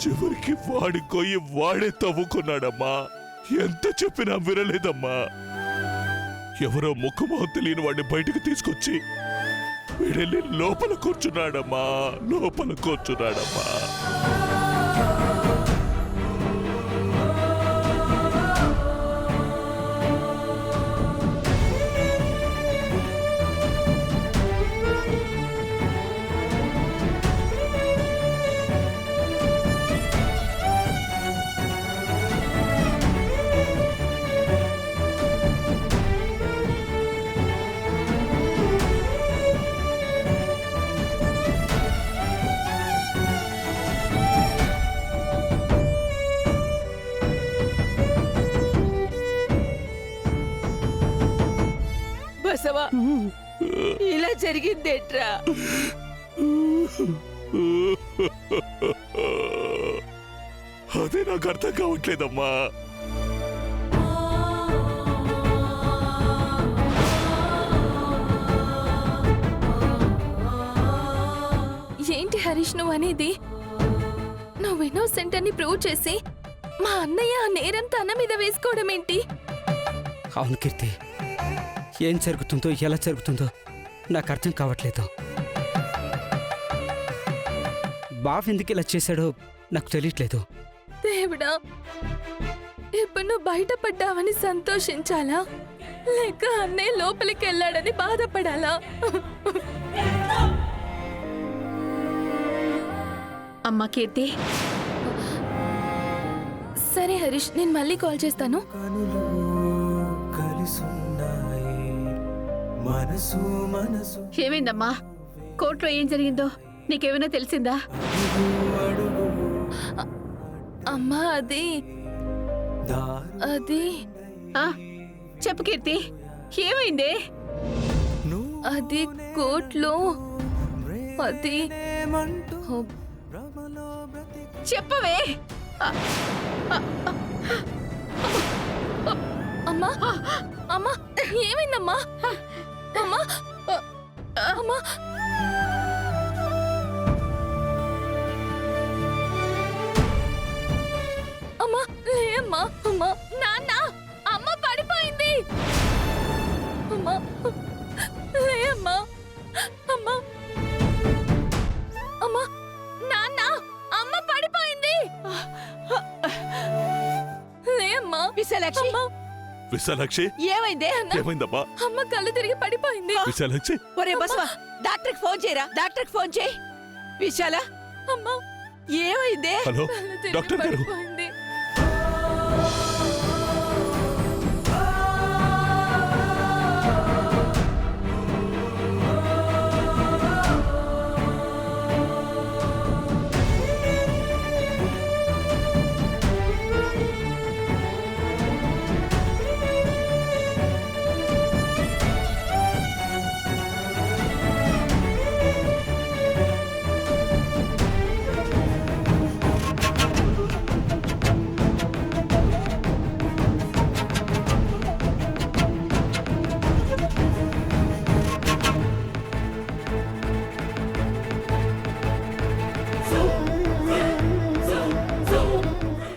చివరికి వాడి కొయ్యి వాడే తవ్వుకున్నాడమ్మా. ఎంత చెప్పినా వినలేదమ్మా. ఎవరో ముఖమొహం తెలియని వాడిని బయటకు తీసుకొచ్చి వీడెళ్ళి లోపల కూర్చున్నాడమ్మా. బసవా, ఇలా జరిగిందేట్రా? అదే నాకు అర్థం కావట్లేదమ్మా. ఏంటి హరీష్ నువ్వు అనేది? నువ్వు ఇన్నోసెంట్ అని ప్రూవ్ చేసి మా అన్నయ్య ఆ నేరం తన మీద వేసుకోవడం ఏంటి? అవును కీర్తి, ఏం జరుగుతుందో ఎలా జరుగుతుందో నాకు అర్థం కావట్లేదు. బావ ఎందుకు ఇలా చేశాడో నాకు తెలియట్లేదు. దేవుడా, ఇప్పుడు నువ్వు బయటపడ్డావని సంతోషించాలా లేక అన్నయ్య లోపలికి వెళ్ళాడని బాధపడాలా? అమ్మా కీర్తి, సరే హరీష్, నేను మళ్ళీ కాల్ చేస్తాను. ఏమైందమ్మా? కోర్టులో ఏం జరిగిందో నీకేమైనా తెలిసిందా? అమ్మా అది ఆ, చెప్పు కీర్తి, ఏమైంది? అది కోర్టులో అది చెప్పవే. అమ్మా అమ్మా ఏమైందమ్మా? అమ్మా అమ్మా అమ్మా లేమ్మా. అమ్మా నాన్న, అమ్మ పడిపోయింది. అమ్మా లేమ్మా. అమ్మా అమ్మా నాన్న, అమ్మ పడిపోయింది. లేమ్మా. విశాలాక్షి, విశాలాక్షి, ఏమైందమ్మా? అమ్మ కళ్ళు తిరిగి పడిపోయింది. విశాలాక్షి, ఒరే బసవా, డాక్టర్కి ఫోన్ చేయరా, డాక్టర్కి ఫోన్ చేయి. విశాల, అమ్మా ఏమైంది? హలో కళ్ళు తిరిగి డాక్టర్ గారు. పడిపోయింది.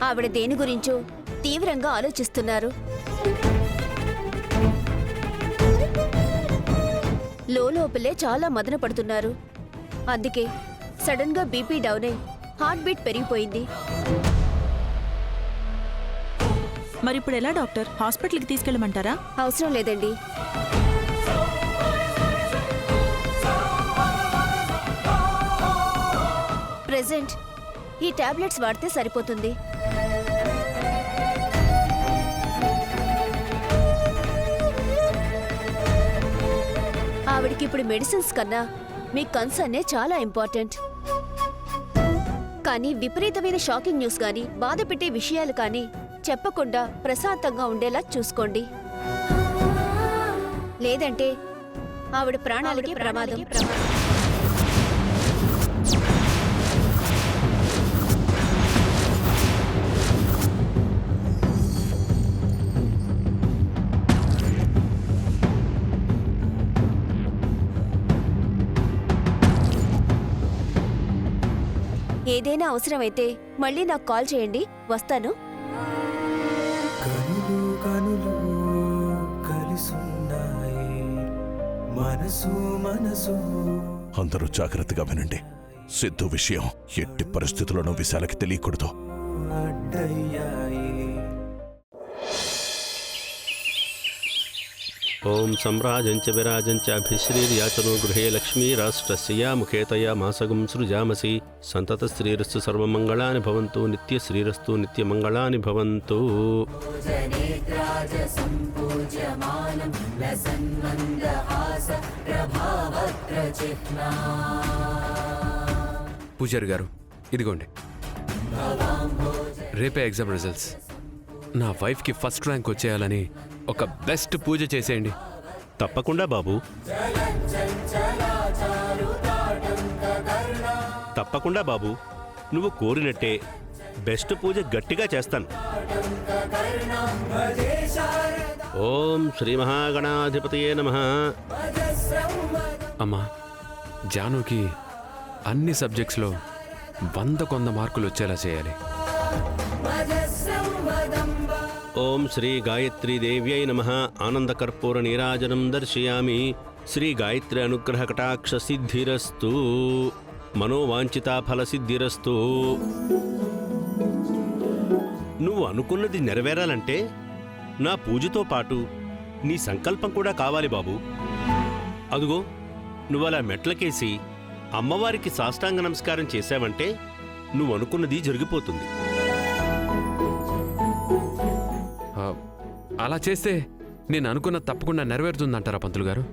ఆవిడ దేని గురించో తీవ్రంగా ఆలోచిస్తున్నారు. లోపలే చాలా మదన పడుతున్నారు. అందుకే సడన్ గా బీపీ డౌన్ అయి హార్ట్ బీట్ పెరిగిపోయింది. మరిప్పుడు ఎలా డాక్టర్? హాస్పిటల్కి తీసుకెళ్ళమంటారా? అవసరం లేదండి. ప్రెజెంట్ ఈ టాబ్లెట్స్ వాడితే సరిపోతుంది. ఆవిడికి ఇప్పుడు మెడిసిన్స్ కన్నా మీ కన్సర్నే చాలా ఇంపార్టెంట్. కానీ విపరీతమైన షాకింగ్ న్యూస్ కానీ బాధ పెట్టే విషయాలు కానీ చెప్పకుండా ప్రశాంతంగా ఉండేలా చూసుకోండి. లేదంటే ఆవిడ ప్రాణాలకి ప్రమాదం. ఏదైనా అవసరమైతే మళ్ళీ నాకు కాల్ చేయండి, వస్తాను. కనులు కనులు కలిసున్నాయి, మనసు మనసు. అందరూ జాగ్రత్తగా వినండి. సిద్ధు విషయం ఎట్టి పరిస్థితుల్లోనూ విశాలకి తెలియకూడదు. అడ్డయ్యాయి. ఓం సంరాజంచ విరాజంచ అభిశ్రీర్యాచనో గృహే లక్ష్మీరాష్ట్రస్య ముఖేతయా మాసగం సృజామసి సంతత శ్రీరస్తు సర్వమంగళాని భవంతు నిత్య శ్రీరస్తు నిత్యమంగళాని భవంతు. పూజారి గారు, ఇదిగోండి రేపే ఎగ్జామ్ రిజల్ట్స్. నా వైఫ్కి ఫస్ట్ ర్యాంక్ వచ్చేయాలని ఒక బెస్ట్ పూజ చేసేయండి. తప్పకుండా బాబు, తప్పకుండా బాబు. నువ్వు కోరినట్టే బెస్ట్ పూజ గట్టిగా చేస్తాను. ఓం శ్రీ మహాగణాధిపతయే నమః. అమ్మా, జానుకి అన్ని సబ్జెక్ట్స్లో 100 మార్కులు వచ్చేలా చేయాలి. ఓం శ్రీ గాయత్రీ దేవ్యై నమః. ఆనందకర్పూర నీరాజనం దర్శయామి. శ్రీ గాయత్రి అనుగ్రహ కటాక్ష సిద్ధిరస్తు. మనోవాంఛిత ఫల సిద్ధిరస్తు. నువ్వు అనుకున్నది నెరవేరాలంటే నా పూజతో పాటు నీ సంకల్పం కూడా కావాలి బాబు. అదుగో నువ్వలా మెట్లకేసి అమ్మవారికి సాష్టాంగ నమస్కారం చేశావంటే నువ్వు అనుకున్నది జరిగిపోతుంది. అలా చేస్తే నేను అనుకున్న తప్పకుండా నెరవేరుతుందంటారా పంతులు గారు?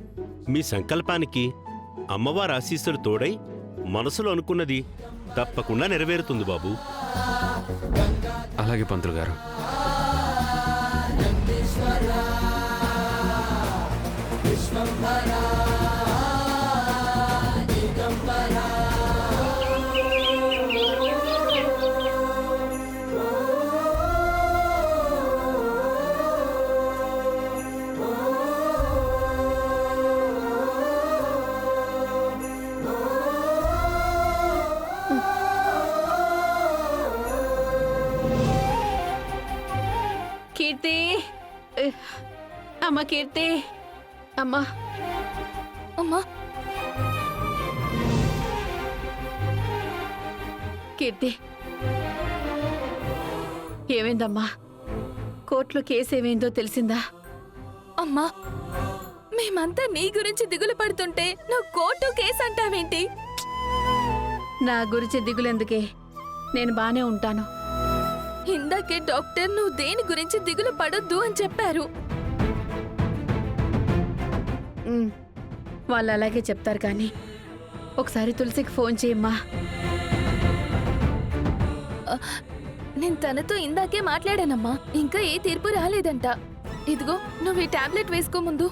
మీ సంకల్పానికి అమ్మవారి ఆశీస్సులు తోడై మనసులో అనుకున్నది తప్పకుండా నెరవేరుతుంది బాబు. అలాగే పంతులు గారు. కీర్తి, అమ్మ కీర్తి, అమ్మా అమ్మా, కీర్తి, ఏమైందమ్మా? కోర్టులో కేసు ఏమైందో తెలిసిందా? అమ్మా, మేమంతా నీ గురించి దిగులు పడుతుంటే నువ్వు కోర్టు కేసు అంటావేంటి? నా గురించి దిగులెందుకే, నేను బానే ఉంటాను. ఇందాకే డాక్టర్ నువ్వు దేని గురించి దిగులు పడొద్దు అని చెప్పారు. వాళ్ళు అలాగే చెప్తారు కానీ ఒకసారి తులసికి ఫోన్ చేయమ్మా. నేను తనతో ఇందాకే మాట్లాడానమ్మా. ఇంకా ఏ తీర్పు రాలేదంట. ఇదిగో నువ్వు ఈ టాబ్లెట్ వేసుకో ముందు.